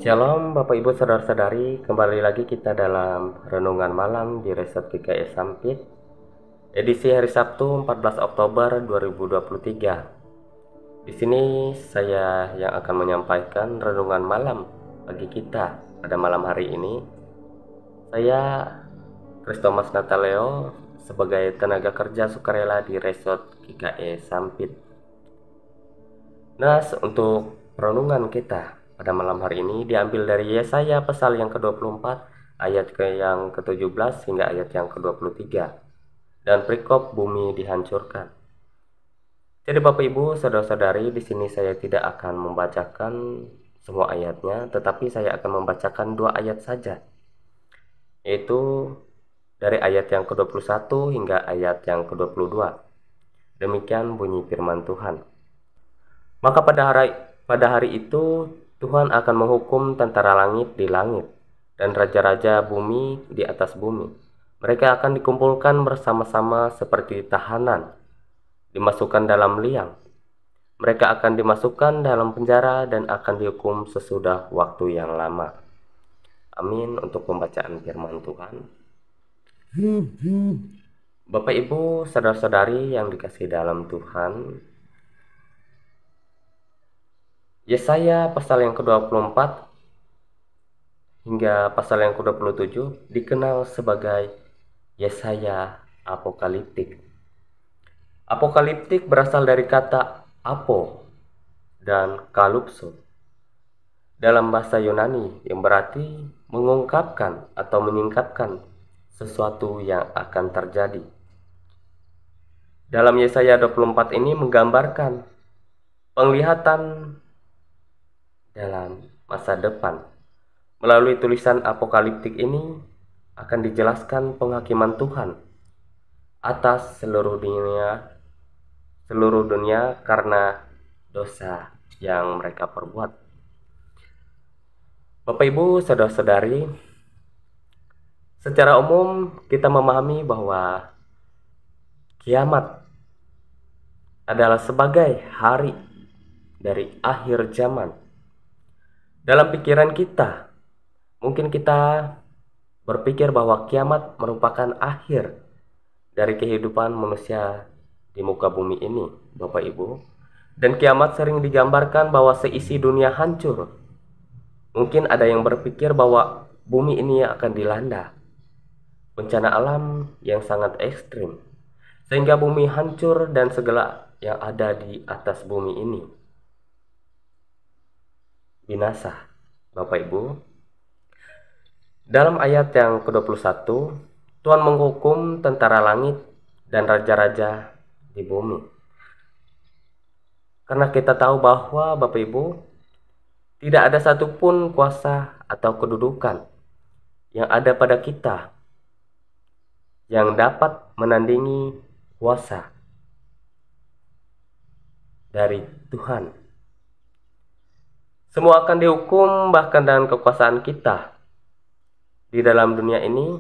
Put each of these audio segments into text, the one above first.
Shalom Bapak Ibu Saudara-saudari, kembali lagi kita dalam Renungan Malam di Resort GKI Sampit, edisi hari Sabtu 14 Oktober 2023. Di sini saya yang akan menyampaikan renungan malam bagi kita pada malam hari ini. Saya Kristomas Nataleo sebagai tenaga kerja sukarela di Resort GKI Sampit. Nah, untuk renungan kita pada malam hari ini diambil dari Yesaya pasal yang ke-24 ayat yang ke-17 hingga ayat yang ke-23 dan perikop bumi dihancurkan. Jadi Bapak Ibu, saudara-saudari, di sini saya tidak akan membacakan semua ayatnya, tetapi saya akan membacakan 2 ayat saja, yaitu dari ayat yang ke-21 hingga ayat yang ke-22. Demikian bunyi firman Tuhan. Maka pada hari itu Tuhan akan menghukum tentara langit di langit dan raja-raja bumi di atas bumi. Mereka akan dikumpulkan bersama-sama seperti tahanan, dimasukkan dalam liang. Mereka akan dimasukkan dalam penjara dan akan dihukum sesudah waktu yang lama. Amin untuk pembacaan firman Tuhan. Bapak Ibu, saudara-saudari yang dikasihi dalam Tuhan, Yesaya pasal yang ke-24 hingga pasal yang ke-27 dikenal sebagai Yesaya apokaliptik. Apokaliptik berasal dari kata apo dan kalupso dalam bahasa Yunani yang berarti mengungkapkan atau menyingkapkan sesuatu yang akan terjadi. Dalam Yesaya 24 ini menggambarkan penglihatan dalam masa depan. Melalui tulisan apokaliptik ini akan dijelaskan penghakiman Tuhan atas seluruh dunia karena dosa yang mereka perbuat. Bapak Ibu, saudara-saudari, secara umum kita memahami bahwa kiamat adalah sebagai hari dari akhir zaman. Dalam pikiran kita, mungkin kita berpikir bahwa kiamat merupakan akhir dari kehidupan manusia di muka bumi ini, Bapak Ibu. Dan kiamat sering digambarkan bahwa seisi dunia hancur. Mungkin ada yang berpikir bahwa bumi ini akan dilanda bencana alam yang sangat ekstrim, sehingga bumi hancur dan segala yang ada di atas bumi ini binasa, Bapak Ibu. Dalam ayat yang ke-21, Tuhan menghukum tentara langit dan raja-raja di bumi. Karena kita tahu bahwa Bapak Ibu, tidak ada satupun kuasa atau kedudukan yang ada pada kita yang dapat menandingi kuasa dari Tuhan. Semua akan dihukum, bahkan dengan kekuasaan kita di dalam dunia ini,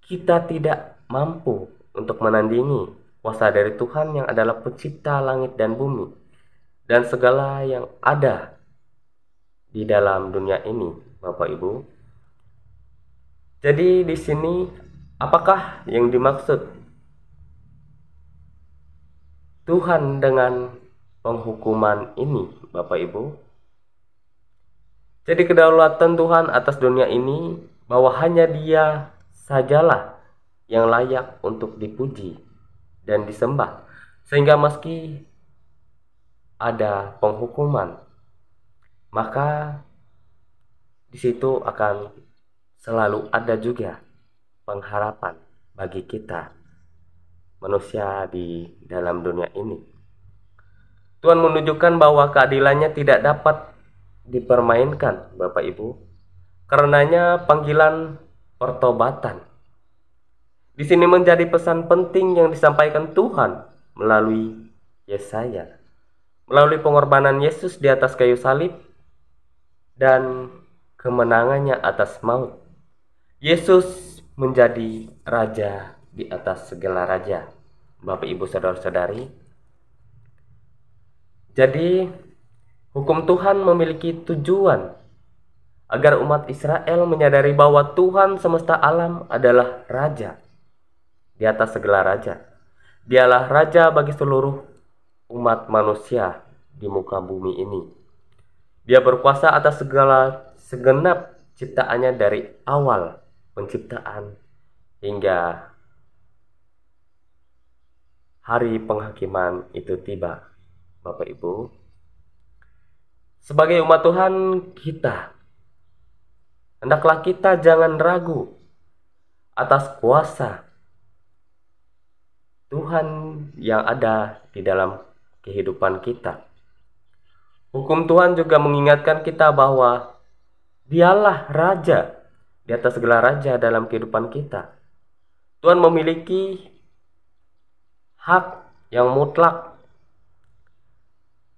kita tidak mampu untuk menandingi kuasa dari Tuhan yang adalah pencipta langit dan bumi dan segala yang ada di dalam dunia ini, Bapak Ibu. Jadi di sini apakah yang dimaksud Tuhan dengan penghukuman ini, Bapak Ibu? Jadi kedaulatan Tuhan atas dunia ini, bahwa hanya Dia sajalah yang layak untuk dipuji dan disembah. Sehingga meski ada penghukuman, maka di situ akan selalu ada juga pengharapan bagi kita manusia di dalam dunia ini. Tuhan menunjukkan bahwa keadilannya tidak dapat dipermainkan, Bapak Ibu. Karenanya panggilan pertobatan di sini menjadi pesan penting yang disampaikan Tuhan melalui Yesaya, melalui pengorbanan Yesus di atas kayu salib dan kemenangannya atas maut. Yesus menjadi raja di atas segala raja, Bapak Ibu saudara-saudari. Jadi hukum Tuhan memiliki tujuan agar umat Israel menyadari bahwa Tuhan semesta alam adalah Raja di atas segala raja. Dialah Raja bagi seluruh umat manusia di muka bumi ini. Dia berkuasa atas segala segenap ciptaannya dari awal penciptaan hingga hari penghakiman itu tiba. Bapak Ibu, sebagai umat Tuhan hendaklah kita jangan ragu atas kuasa Tuhan yang ada di dalam kehidupan kita. Hukum Tuhan juga mengingatkan kita bahwa Dialah Raja di atas segala raja dalam kehidupan kita. Tuhan memiliki hak yang mutlak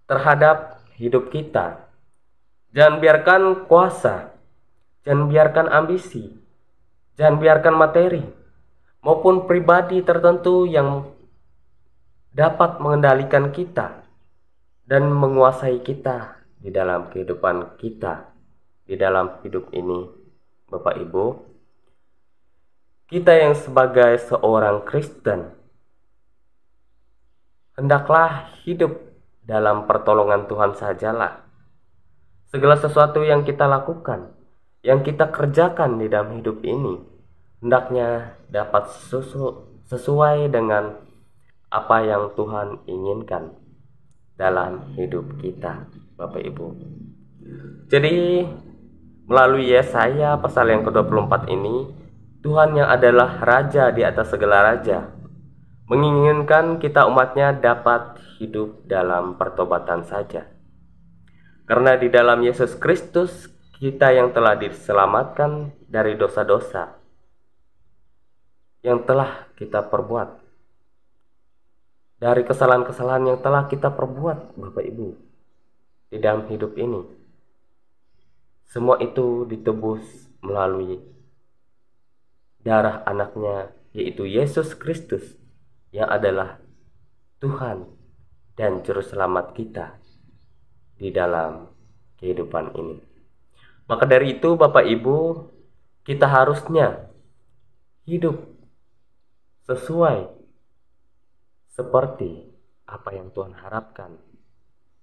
terhadap hidup kita. Jangan biarkan kuasa, jangan biarkan ambisi, jangan biarkan materi maupun pribadi tertentu yang dapat mengendalikan kita dan menguasai kita di dalam kehidupan kita, di dalam hidup ini. Bapak Ibu, kita yang sebagai seorang Kristen hendaklah hidup dalam pertolongan Tuhan sajalah. Segala sesuatu yang kita lakukan, yang kita kerjakan di dalam hidup ini, hendaknya dapat sesuai dengan apa yang Tuhan inginkan dalam hidup kita, Bapak Ibu. Jadi melalui Yesaya pasal yang ke-24 ini, Tuhan yang adalah Raja di atas segala raja menginginkan kita umatnya dapat hidup dalam pertobatan saja. Karena di dalam Yesus Kristus kita yang telah diselamatkan dari dosa-dosa yang telah kita perbuat, dari kesalahan-kesalahan yang telah kita perbuat, Bapak Ibu, di dalam hidup ini. Semua itu ditebus melalui darah anaknya, yaitu Yesus Kristus, yang adalah Tuhan dan Juru Selamat kita di dalam kehidupan ini. Maka dari itu Bapak Ibu, kita harusnya hidup sesuai seperti apa yang Tuhan harapkan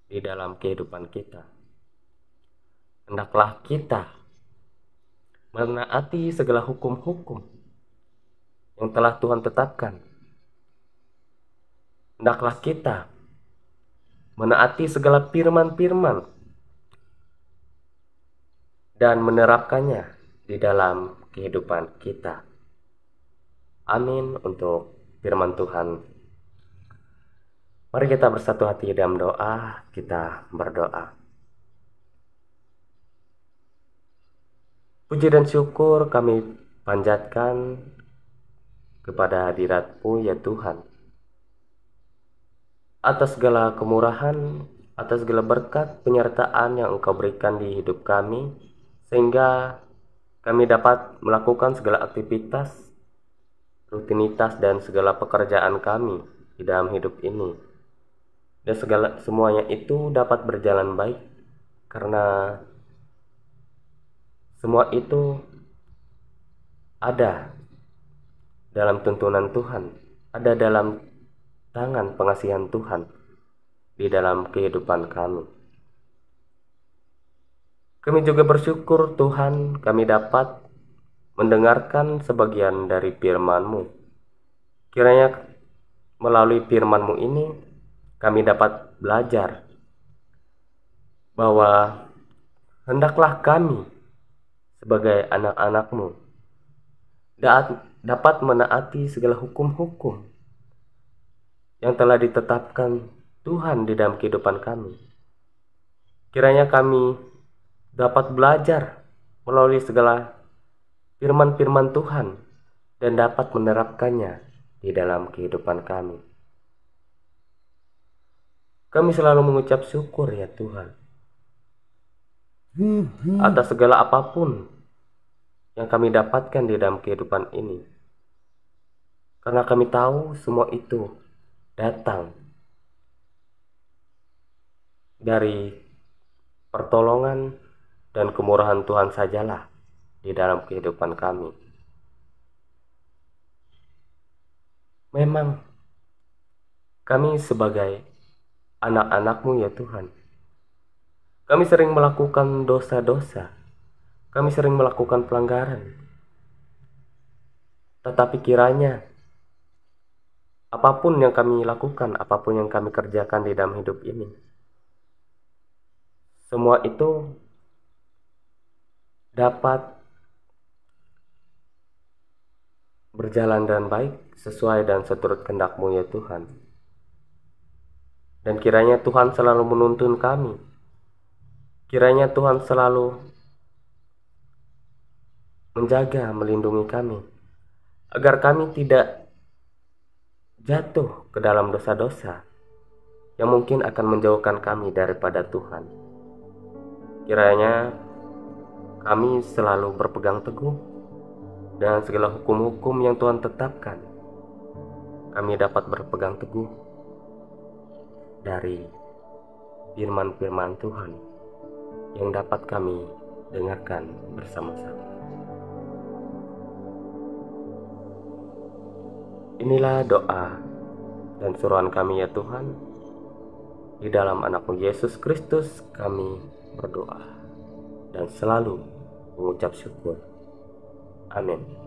di dalam kehidupan kita. Hendaklah kita menaati segala hukum-hukum yang telah Tuhan tetapkan. Hendaklah kita menaati segala firman-firman dan menerapkannya di dalam kehidupan kita. Amin untuk firman Tuhan. Mari kita bersatu hati dalam doa, kita berdoa. Puji dan syukur kami panjatkan kepada hadirat-Mu ya Tuhan, atas segala kemurahan, atas segala berkat penyertaan yang Engkau berikan di hidup kami, sehingga kami dapat melakukan segala aktivitas, rutinitas, dan segala pekerjaan kami di dalam hidup ini. Dan semuanya itu dapat berjalan baik, karena semua itu ada dalam tuntunan Tuhan, ada dalam tangan pengasihan Tuhan di dalam kehidupan kami. Kami juga bersyukur Tuhan, kami dapat mendengarkan sebagian dari firman-Mu. Kiranya melalui firman-Mu ini kami dapat belajar bahwa hendaklah kami sebagai anak-anak-Mu dapat menaati segala hukum-hukum yang telah ditetapkan Tuhan di dalam kehidupan kami. Kiranya kami dapat belajar melalui segala firman-firman Tuhan dan dapat menerapkannya di dalam kehidupan kami. Kami selalu mengucap syukur ya Tuhan atas segala apapun yang kami dapatkan di dalam kehidupan ini, karena kami tahu semua itu datang dari pertolongan dan kemurahan Tuhan sajalah di dalam kehidupan kami. Memang kami sebagai anak-anak-Mu ya Tuhan, kami sering melakukan dosa-dosa, kami sering melakukan pelanggaran. Tetapi kiranya apapun yang kami lakukan, apapun yang kami kerjakan di dalam hidup ini, semua itu dapat berjalan dengan baik sesuai dan seturut kehendak-Mu ya Tuhan. Dan kiranya Tuhan selalu menuntun kami. Kiranya Tuhan selalu menjaga, melindungi kami, agar kami tidak jatuh ke dalam dosa-dosa yang mungkin akan menjauhkan kami daripada Tuhan. Kiranya kami selalu berpegang teguh dengan segala hukum-hukum yang Tuhan tetapkan. Kami dapat berpegang teguh dari firman-firman Tuhan yang dapat kami dengarkan bersama-sama. Inilah doa dan suruhan kami ya Tuhan. Di dalam anak-Mu Yesus Kristus kami berdoa dan selalu mengucap syukur. Amin.